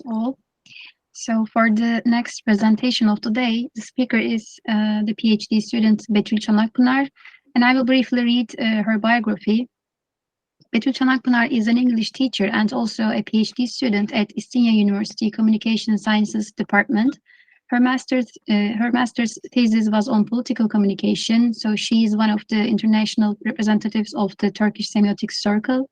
all. So for the next presentation of today, the speaker is the Ph.D. student Betül ÇANAKPINAR, and I will briefly read her biography. Betül ÇANAKPINAR is an English teacher and also a Ph.D. student at İstinye University Communication Sciences Department. Her master's thesis was on political communication, so she is one of the international representatives of the Turkish Semiotics Circle,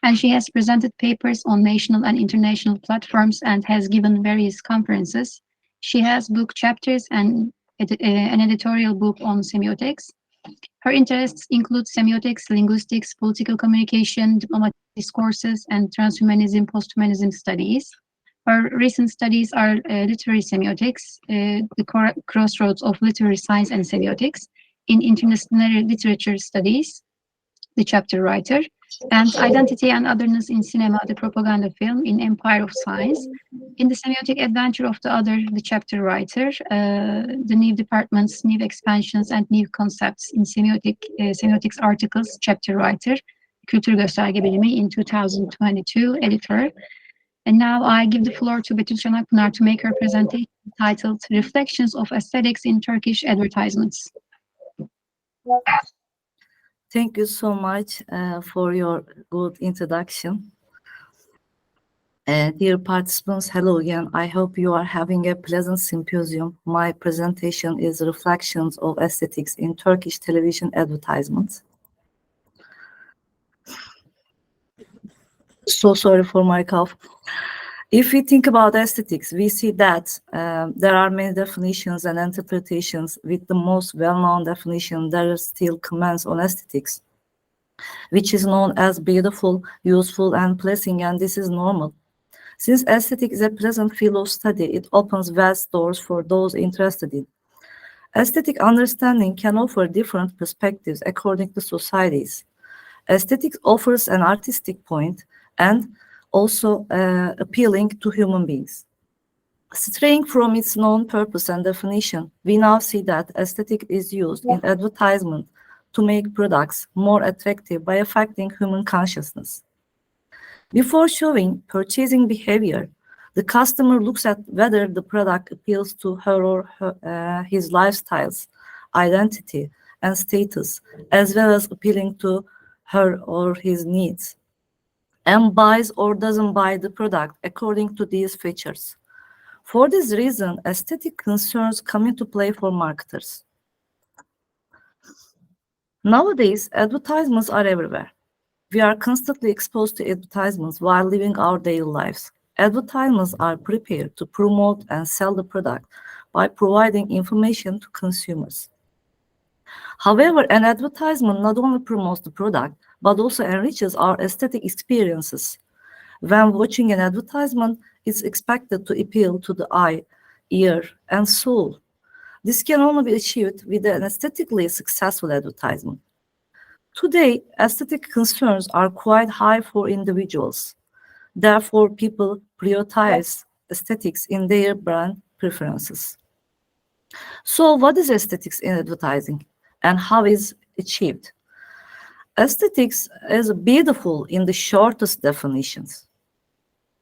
and she has presented papers on national and international platforms and has given various conferences. She has book chapters and an editorial book on semiotics. Her interests include semiotics, linguistics, political communication, diplomatic discourses, and transhumanism, posthumanism studies. Her recent studies are literary semiotics, the crossroads of literary science and semiotics, in interdisciplinary literature studies, the chapter writer, and identity and otherness in cinema, the propaganda film, in Empire of Science, in the semiotic adventure of the other, the chapter writer, the new departments, new expansions, and new concepts in semiotics articles, chapter writer, Kültür Gösterge Bilimi in 2022, editor. And now I give the floor to Betül ÇANAKPINAR to make her presentation titled Reflections of Aesthetics in Turkish Advertisements. Thank you so much for your good introduction. Dear participants, hello again. I hope you are having a pleasant symposium. My presentation is Reflections of Aesthetics in Turkish Television Advertisements. So sorry for my cough. If we think about aesthetics, we see that there are many definitions and interpretations. With the most well-known definition, there is still comments on aesthetics, which is known as beautiful, useful, and pleasing, and this is normal. Since aesthetic is a present field of study, it opens vast doors for those interested in. Aesthetic understanding can offer different perspectives according to societies. Aesthetics offers an artistic point and also appealing to human beings. Straying from its known purpose and definition, we now see that aesthetic is used in advertisement to make products more attractive by affecting human consciousness. Before showing purchasing behavior, the customer looks at whether the product appeals to her or his lifestyles, identity, and status, as well as appealing to her or his needs, and buys or doesn't buy the product according to these features. For this reason, aesthetic concerns come into play for marketers. Nowadays, advertisements are everywhere. We are constantly exposed to advertisements while living our daily lives. Advertisements are prepared to promote and sell the product by providing information to consumers. However, an advertisement not only promotes the product, but also enriches our aesthetic experiences. When watching an advertisement, it's expected to appeal to the eye, ear, and soul. This can only be achieved with an aesthetically successful advertisement. Today, aesthetic concerns are quite high for individuals. Therefore, people prioritize aesthetics in their brand preferences. So, what is aesthetics in advertising, and how is it achieved? Aesthetics is beautiful in the shortest definitions.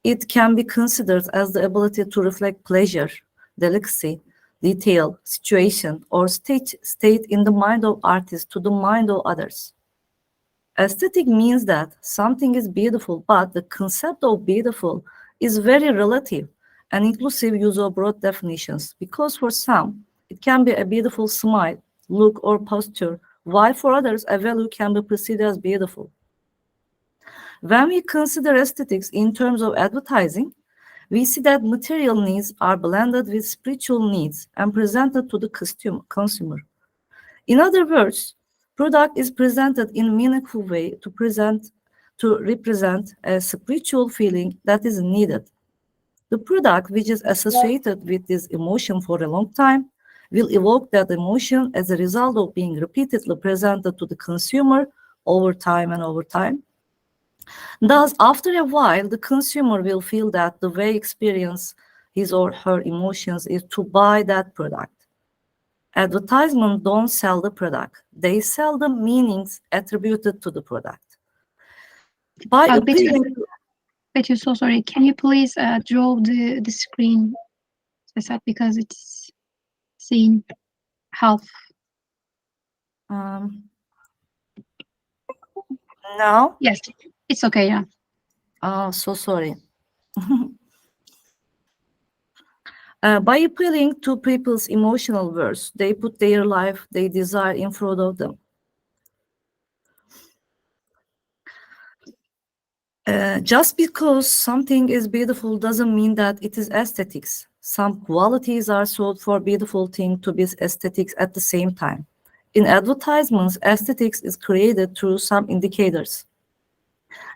It can be considered as the ability to reflect pleasure, delicacy, detail, situation, or state in the mind of artists to the mind of others. Aesthetic means that something is beautiful, but the concept of beautiful is very relative and inclusive use of broad definitions, because for some, it can be a beautiful smile, look, or posture, while for others, a value can be perceived as beautiful. When we consider aesthetics in terms of advertising, we see that material needs are blended with spiritual needs and presented to the consumer. In other words, product is presented in a meaningful way to represent a spiritual feeling that is needed. The product, which is associated with this emotion for a long time, will evoke that emotion as a result of being repeatedly presented to the consumer over time and over time. Thus, after a while, the consumer will feel that the way experience his or her emotions is to buy that product. Advertisements don't sell the product. They sell the meanings attributed to the product. By appealing to Betül, so sorry. Can you please draw the screen? I said because it's seen half. Now? Yes, it's okay, yeah. Oh, so sorry. By appealing to people's emotional words, they put their life, their desire in front of them. Just because something is beautiful doesn't mean that it is aesthetics. Some qualities are sold for beautiful thing to be aesthetics at the same time. In advertisements, aesthetics is created through some indicators.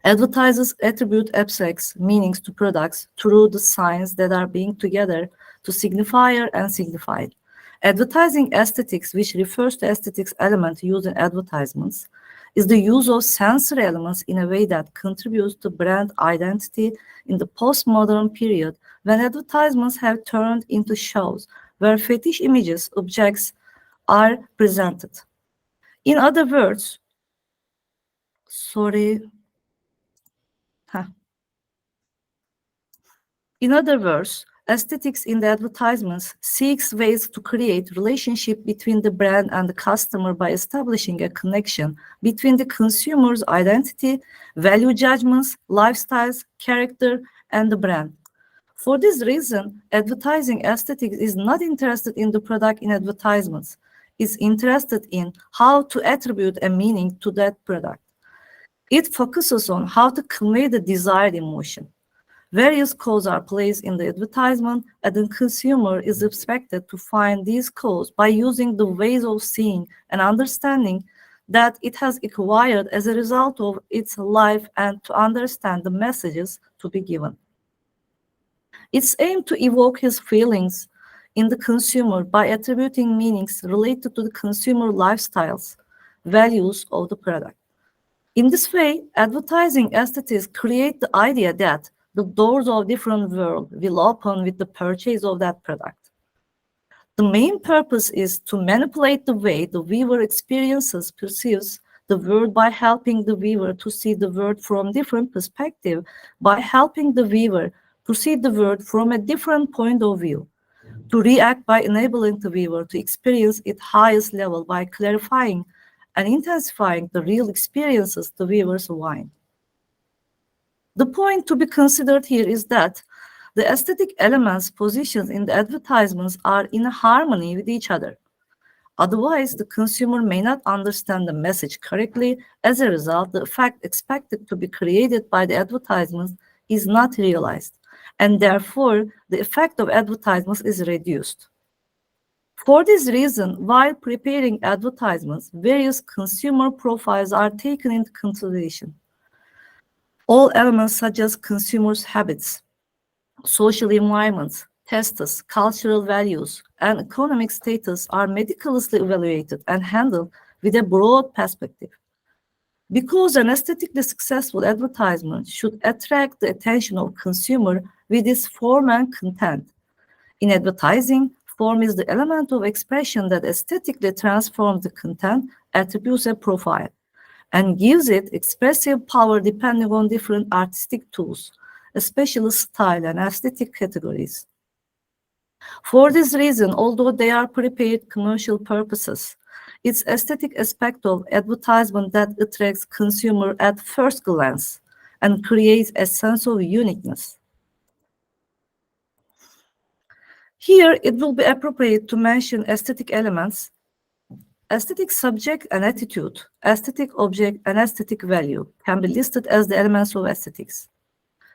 Advertisers attribute abstract meanings to products through the signs that are being together to signifier and signified. Advertising aesthetics, which refers to aesthetics element used in advertisements, is the use of sensory elements in a way that contributes to brand identity in the postmodern period when advertisements have turned into shows where fetish images, objects are presented. In other words, In other words, aesthetics in the advertisements seeks ways to create relationship between the brand and the customer by establishing a connection between the consumer's identity, value judgments, lifestyles, character, and the brand. For this reason, advertising aesthetics is not interested in the product in advertisements. It's interested in how to attribute a meaning to that product. It focuses on how to convey the desired emotion. Various codes are placed in the advertisement, and the consumer is expected to find these codes by using the ways of seeing and understanding that it has acquired as a result of its life and to understand the messages to be given. It's aimed to evoke his feelings in the consumer by attributing meanings related to the consumer lifestyles, values of the product. In this way, advertising aesthetics create the idea that the doors of different world will open with the purchase of that product. The main purpose is to manipulate the way the viewer experiences, perceives the world by helping the viewer to see the world from different perspective, by helping the viewer to see the world from a different point of view, to react by enabling the viewer to experience its highest level by clarifying and intensifying the real experiences the viewers find. The point to be considered here is that the aesthetic elements positioned in the advertisements are in harmony with each other. Otherwise, the consumer may not understand the message correctly. As a result, the effect expected to be created by the advertisements is not realized, and therefore, the effect of advertisements is reduced. For this reason, while preparing advertisements, various consumer profiles are taken into consideration. All elements such as consumers' habits, social environments, tastes, cultural values, and economic status are meticulously evaluated and handled with a broad perspective. Because an aesthetically successful advertisement should attract the attention of consumer with its form and content. In advertising, form is the element of expression that aesthetically transforms the content, attributes a profile, and gives it expressive power depending on different artistic tools, especially style and aesthetic categories. For this reason, although they are prepared commercial purposes, its aesthetic aspect of advertisement that attracts consumer at first glance and creates a sense of uniqueness. Here, it will be appropriate to mention aesthetic elements, aesthetic subject and attitude, aesthetic object, and aesthetic value can be listed as the elements of aesthetics.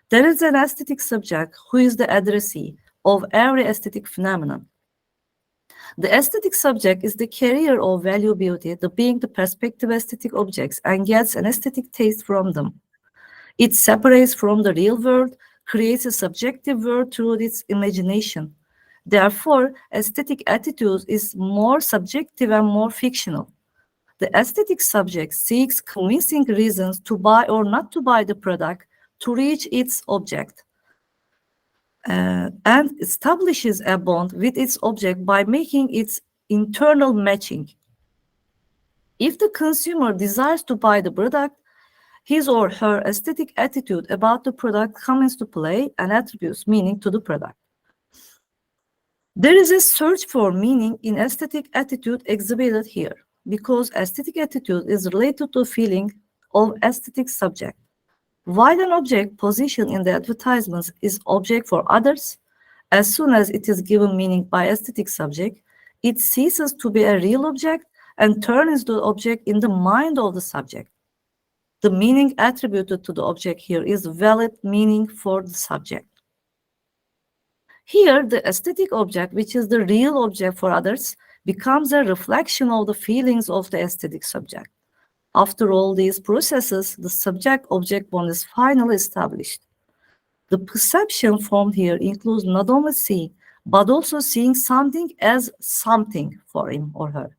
There is an aesthetic subject who is the addressee of every aesthetic phenomenon. The aesthetic subject is the carrier of value beauty, the being the perspective aesthetic objects and gets an aesthetic taste from them. It separates from the real world, creates a subjective world through its imagination. Therefore, aesthetic attitude is more subjective and more fictional. The aesthetic subject seeks convincing reasons to buy or not to buy the product to reach its object, and establishes a bond with its object by making its internal matching. If the consumer desires to buy the product, His or her aesthetic attitude about the product comes into play and attributes meaning to the product. There is a search for meaning in aesthetic attitude exhibited here, because aesthetic attitude is related to feeling of aesthetic subject. While an object positioned in the advertisements is object for others, as soon as it is given meaning by aesthetic subject, it ceases to be a real object and turns into the object in the mind of the subject. The meaning attributed to the object here is valid meaning for the subject. Here, the aesthetic object, which is the real object for others, becomes a reflection of the feelings of the aesthetic subject. After all these processes, the subject-object bond is finally established. The perception formed here includes not only seeing, but also seeing something as something for him or her.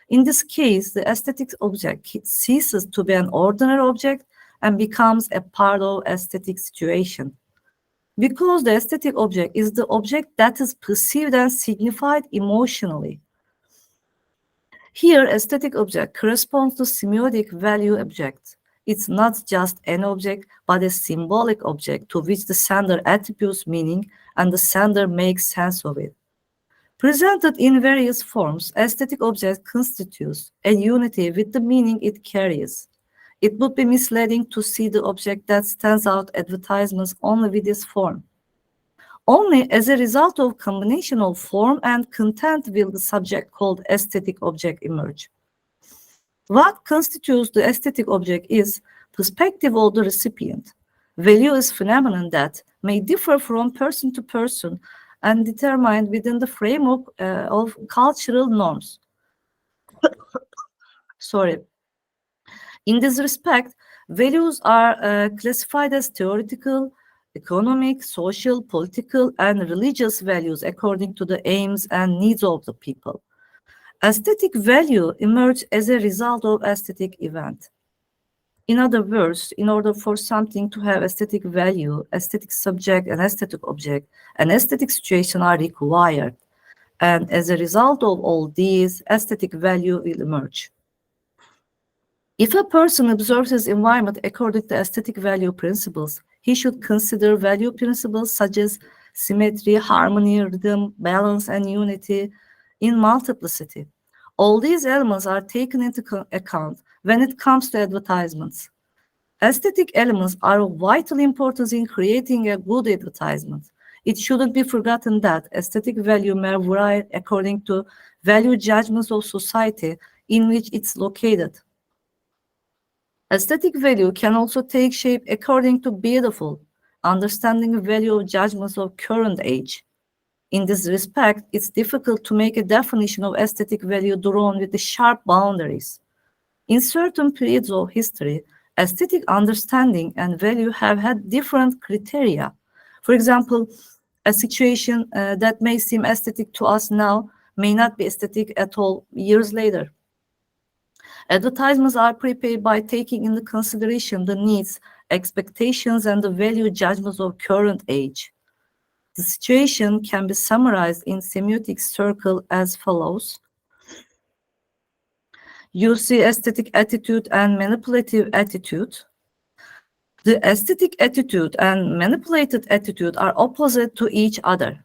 In this case, the aesthetic object ceases to be an ordinary object and becomes a part of aesthetic situation. Because the aesthetic object is the object that is perceived and signified emotionally. Here, aesthetic object corresponds to semiotic value object. It's not just an object, but a symbolic object to which the sender attributes meaning and the sender makes sense of it. Presented in various forms, aesthetic object constitutes a unity with the meaning it carries. It would be misleading to see the object that stands out advertisements only with this form. Only as a result of combination of form and content will the subject called aesthetic object emerge. What constitutes the aesthetic object is perspective of the recipient. Value is phenomenon that may differ from person to person and determined within the framework of cultural norms. Sorry. In this respect, values are classified as theoretical, economic, social, political, and religious values according to the aims and needs of the people. Aesthetic value emerges as a result of aesthetic event. In other words, in order for something to have aesthetic value, aesthetic subject and aesthetic object, an aesthetic situation are required. And as a result of all these, aesthetic value will emerge. If a person observes his environment according to aesthetic value principles, he should consider value principles such as symmetry, harmony, rhythm, balance, and unity in multiplicity. All these elements are taken into account when it comes to advertisements. Aesthetic elements are of vital importance in creating a good advertisement. It shouldn't be forgotten that aesthetic value may vary according to value judgments of society in which it's located. Aesthetic value can also take shape according to beautiful, understanding the value of judgments of current age. In this respect, it's difficult to make a definition of aesthetic value drawn with the sharp boundaries. In certain periods of history, aesthetic understanding and value have had different criteria. For example, a situation that may seem aesthetic to us now may not be aesthetic at all years later. Advertisements are prepared by taking into consideration the needs, expectations, and the value judgments of current age. The situation can be summarized in semiotic circle as follows. You see aesthetic attitude and manipulative attitude. The aesthetic attitude and manipulated attitude are opposite to each other.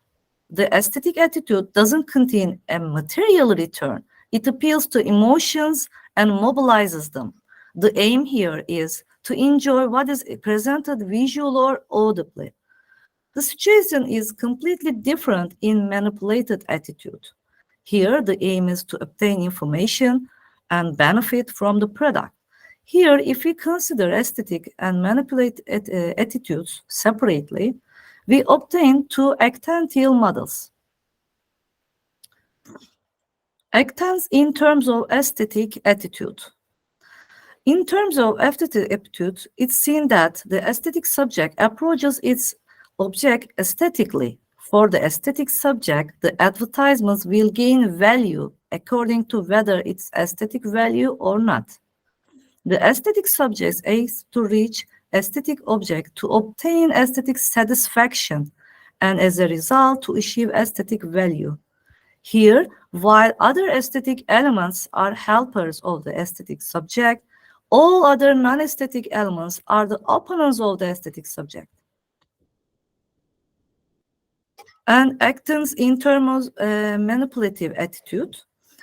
The aesthetic attitude doesn't contain a material return. It appeals to emotions and mobilizes them. The aim here is to enjoy what is presented visually or audibly. The situation is completely different in manipulated attitude. Here, the aim is to obtain information and benefit from the product. Here, if we consider aesthetic and manipulated attitudes separately, we obtain two actantile models. Actants in terms of aesthetic attitude. In terms of aesthetic attitude, it's seen that the aesthetic subject approaches its object aesthetically. For the aesthetic subject, the advertisements will gain value according to whether it's aesthetic value or not. The aesthetic subject aims to reach aesthetic object to obtain aesthetic satisfaction and as a result to achieve aesthetic value. Here, while other aesthetic elements are helpers of the aesthetic subject, All other non-aesthetic elements are the opponents of the aesthetic subject. And actions in terms of manipulative attitude.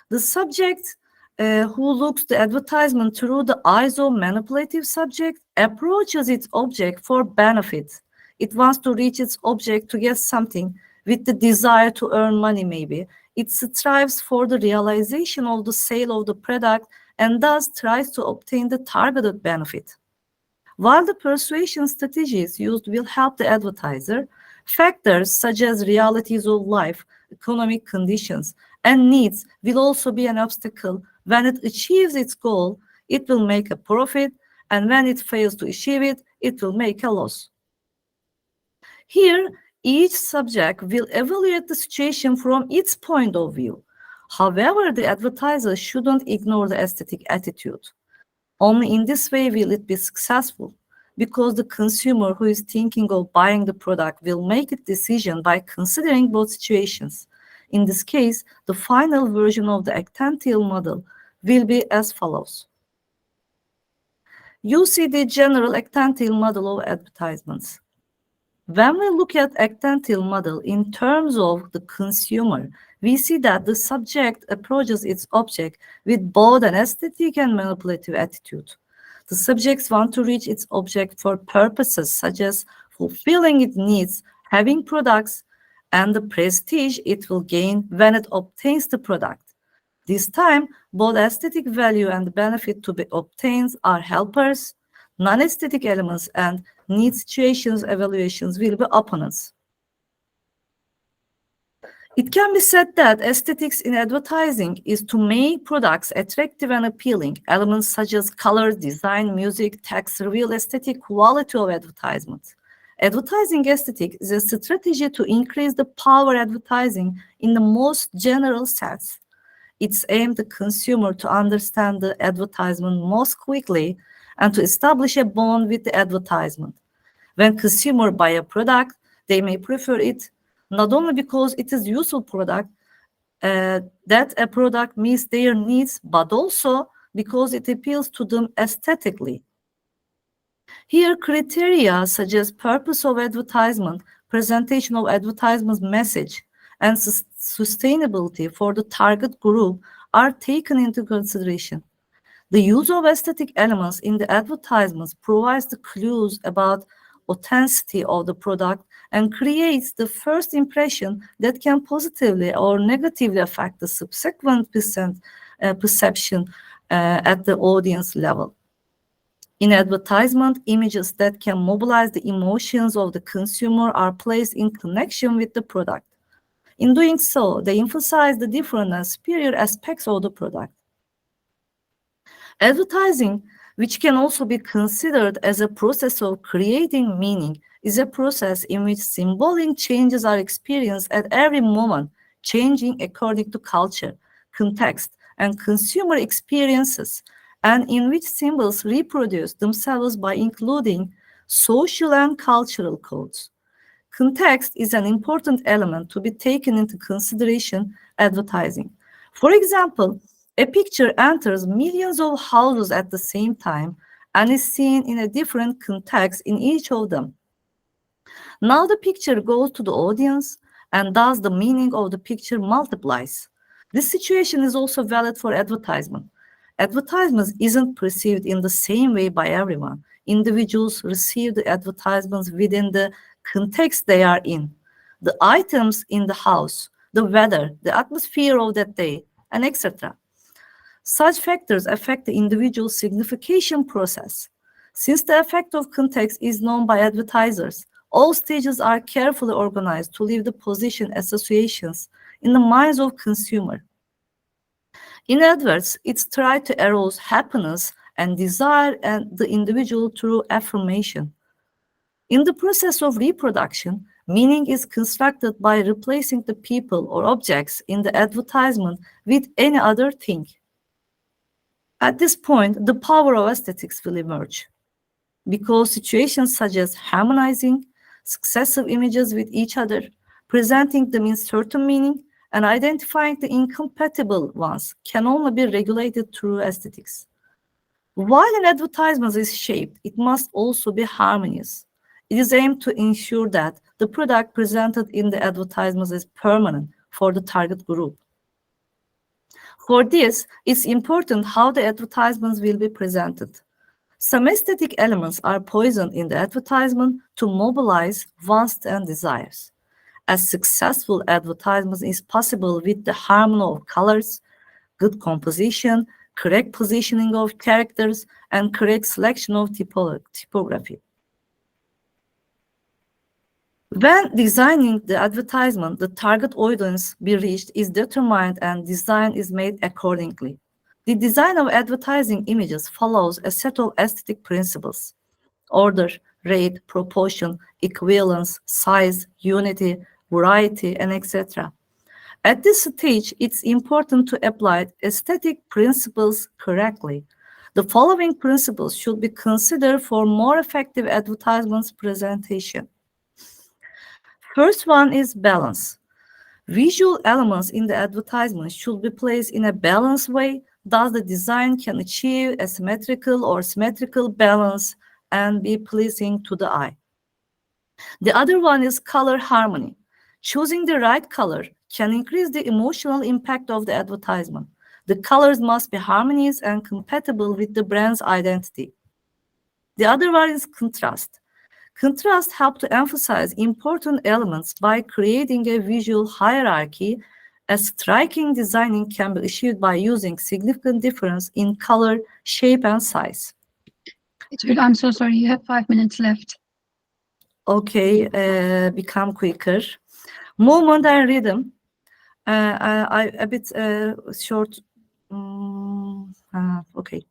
The subject who looks the advertisement through the eyes of manipulative subject approaches its object for benefit. It wants to reach its object to get something with the desire to earn money maybe. It strives for the realization of the sale of the product and thus tries to obtain the targeted benefit. While the persuasion strategies used will help the advertiser, factors such as realities of life, economic conditions, and needs will also be an obstacle. When it achieves its goal, it will make a profit, and when it fails to achieve it, it will make a loss. Here, each subject will evaluate the situation from its point of view. However, the advertiser shouldn't ignore the aesthetic attitude. Only in this way will it be successful, because the consumer who is thinking of buying the product will make a decision by considering both situations. In this case, the final version of the Actantile model will be as follows. You see the general Actantile model of advertisements. When we look at Actantile model in terms of the consumer, we see that the subject approaches its object with both an aesthetic and manipulative attitude. The subjects want to reach its object for purposes such as fulfilling its needs, having products, and the prestige it will gain when it obtains the product. This time, both aesthetic value and the benefit to be obtained are helpers. Non-aesthetic elements and need situations evaluations will be opponents. It can be said that aesthetics in advertising is to make products attractive and appealing. Elements such as color, design, music, text reveal aesthetic quality of advertisements. Advertising aesthetic is a strategy to increase the power advertising in the most general sense. It's aimed at the consumer to understand the advertisement most quickly and to establish a bond with the advertisement. When consumers buy a product, they may prefer it not only because it is a useful product, that a product meets their needs, but also because it appeals to them aesthetically. Here, criteria such as purpose of advertisement, presentation of advertisement's message, and sustainability for the target group are taken into consideration. The use of aesthetic elements in the advertisements provides the clues about authenticity of the product and creates the first impression that can positively or negatively affect the subsequent perception at the audience level. In advertisement, images that can mobilize the emotions of the consumer are placed in connection with the product. In doing so, they emphasize the different and superior aspects of the product. Advertising, which can also be considered as a process of creating meaning, is a process in which symbolic changes are experienced at every moment, changing according to culture, context, and consumer experiences, and in which symbols reproduce themselves by including social and cultural codes. Context is an important element to be taken into consideration advertising. For example, a picture enters millions of houses at the same time and is seen in a different context in each of them. Now the picture goes to the audience, and thus the meaning of the picture multiplies. This situation is also valid for advertisement. Advertisements isn't perceived in the same way by everyone. Individuals receive the advertisements within the context they are in. The items in the house, the weather, the atmosphere of that day, and etc. Such factors affect the individual's signification process. Since the effect of context is known by advertisers, all stages are carefully organized to leave the position associations in the minds of consumer. In adverts, it's tried to arouse happiness and desire and the individual through affirmation. In the process of reproduction, meaning is constructed by replacing the people or objects in the advertisement with any other thing. At this point, the power of aesthetics will emerge, because situations such as harmonizing successive images with each other, presenting them in certain meaning, and identifying the incompatible ones can only be regulated through aesthetics. While an advertisement is shaped, it must also be harmonious. It is aimed to ensure that the product presented in the advertisement is permanent for the target group. For this, it's important how the advertisements will be presented. Some aesthetic elements are poisoned in the advertisement to mobilize wants and desires. A successful advertisement is possible with the harmony of colors, good composition, correct positioning of characters, and correct selection of typography. When designing the advertisement, the target audience be reached is determined and design is made accordingly. The design of advertising images follows a set of aesthetic principles: order, rate, proportion, equivalence, size, unity, variety, and etc. At this stage, it's important to apply aesthetic principles correctly. The following principles should be considered for more effective advertisements presentation. First one is balance. Visual elements in the advertisement should be placed in a balanced way, thus the design can achieve a symmetrical or symmetrical balance and be pleasing to the eye. The other one is color harmony. Choosing the right color can increase the emotional impact of the advertisement. The colors must be harmonious and compatible with the brand's identity. The other one is contrast. Contrast helps to emphasize important elements by creating a visual hierarchy. A striking designing can be achieved by using significant difference in color, shape, and size. Betül, I'm so sorry, you have 5 minutes left. Okay, become quicker. Movement and rhythm. I a bit short. Okay.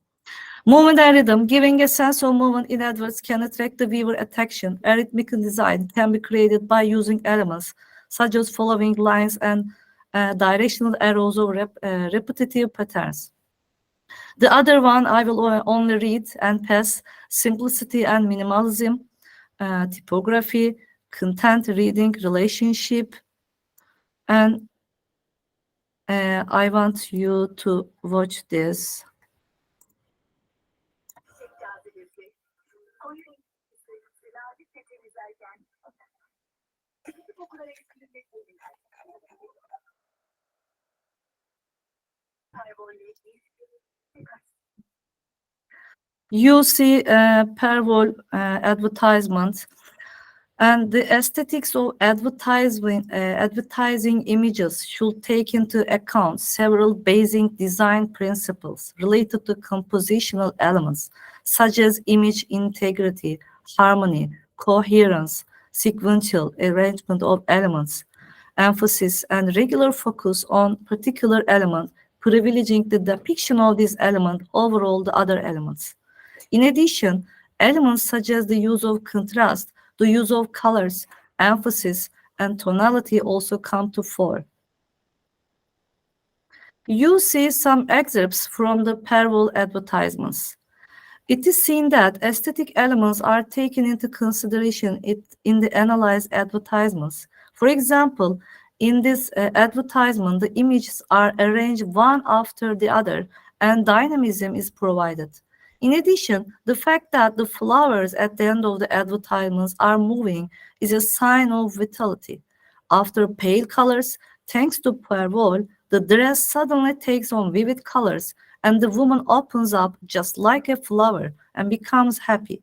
Movement and rhythm. Giving a sense of movement in adverts can attract the viewer attention. A rhythmical design can be created by using elements such as following lines and directional arrows or repetitive patterns. The other one I will only read and pass: simplicity and minimalism, typography, content reading relationship, and I want you to watch this. You see Pervol advertisements, and the aesthetics of advertising images should take into account several basic design principles related to compositional elements, such as image integrity, harmony, coherence, sequential arrangement of elements, emphasis and regular focus on particular element, privileging the depiction of this element over all the other elements. In addition, elements such as the use of contrast, the use of colors, emphasis, and tonality also come to fore. You see some excerpts from the Pervol advertisements. It is seen that aesthetic elements are taken into consideration in the analyzed advertisements. For example, in this advertisement, the images are arranged one after the other and dynamism is provided. In addition, the fact that the flowers at the end of the advertisements are moving is a sign of vitality. After pale colors, thanks to Pervol, the dress suddenly takes on vivid colors and the woman opens up just like a flower and becomes happy.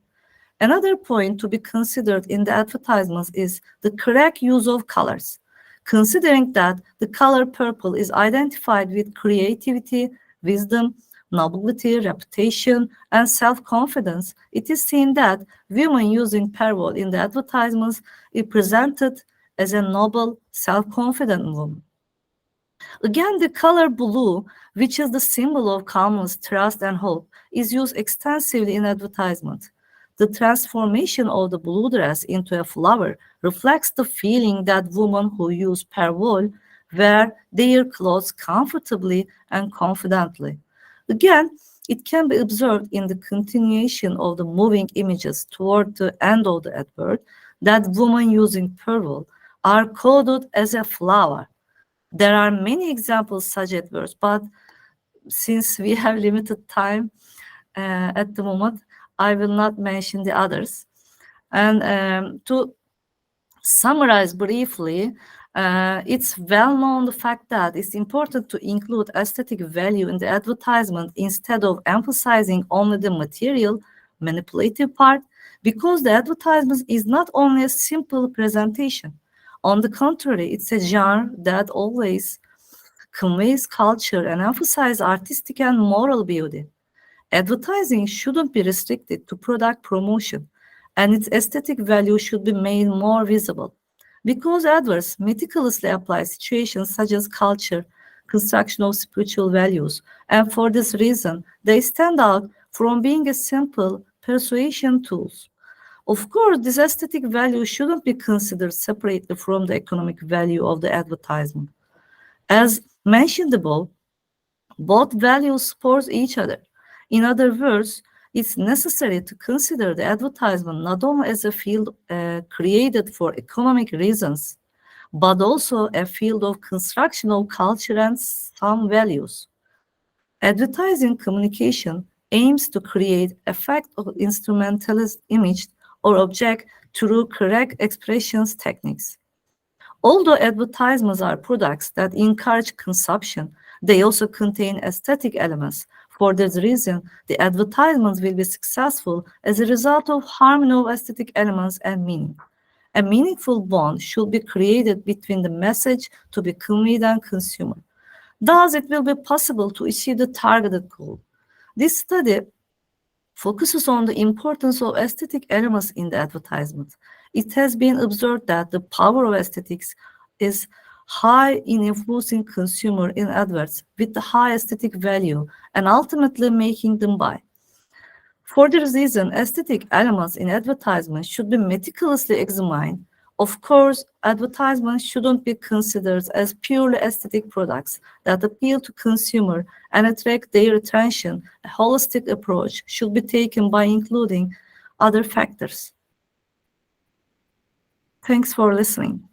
Another point to be considered in the advertisements is the correct use of colors. Considering that the color purple is identified with creativity, wisdom, nobility, reputation, and self-confidence, it is seen that women using Pervol in the advertisements is presented as a noble, self-confident woman. Again, the color blue, which is the symbol of calmness, trust, and hope, is used extensively in advertisements. The transformation of the blue dress into a flower reflects the feeling that women who use Pervol wear their clothes comfortably and confidently. Again, it can be observed in the continuation of the moving images toward the end of the advert that women using Pervol are coded as a flower. There are many examples such adverts, but since we have limited time, at the moment. I will not mention the others. And to summarize briefly, it's well known the fact that it's important to include aesthetic value in the advertisement instead of emphasizing only the material, manipulative part, because the advertisement is not only a simple presentation. On the contrary, it's a genre that always conveys culture and emphasizes artistic and moral beauty. Advertising shouldn't be restricted to product promotion, and its aesthetic value should be made more visible. Because adverts meticulously apply situations such as culture, construction of spiritual values, and for this reason, they stand out from being a simple persuasion tools. Of course, this aesthetic value shouldn't be considered separately from the economic value of the advertisement. As mentioned above, both values support each other. In other words, it's necessary to consider the advertisement not only as a field created for economic reasons, but also a field of construction of culture and some values. Advertising communication aims to create effect of instrumentalist image or object through correct expressions techniques. Although advertisements are products that encourage consumption, they also contain aesthetic elements. For this reason, the advertisements will be successful as a result of harmony of aesthetic elements and meaning. A meaningful bond should be created between the message to be conveyed and consumer. Thus, it will be possible to achieve the targeted goal. This study focuses on the importance of aesthetic elements in the advertisement. It has been observed that the power of aesthetics is high in influencing consumer in adverts with the high aesthetic value and ultimately making them buy. For this reason, aesthetic elements in advertisements should be meticulously examined. Of course, advertisements shouldn't be considered as purely aesthetic products that appeal to consumer and attract their attention. A holistic approach should be taken by including other factors. Thanks for listening.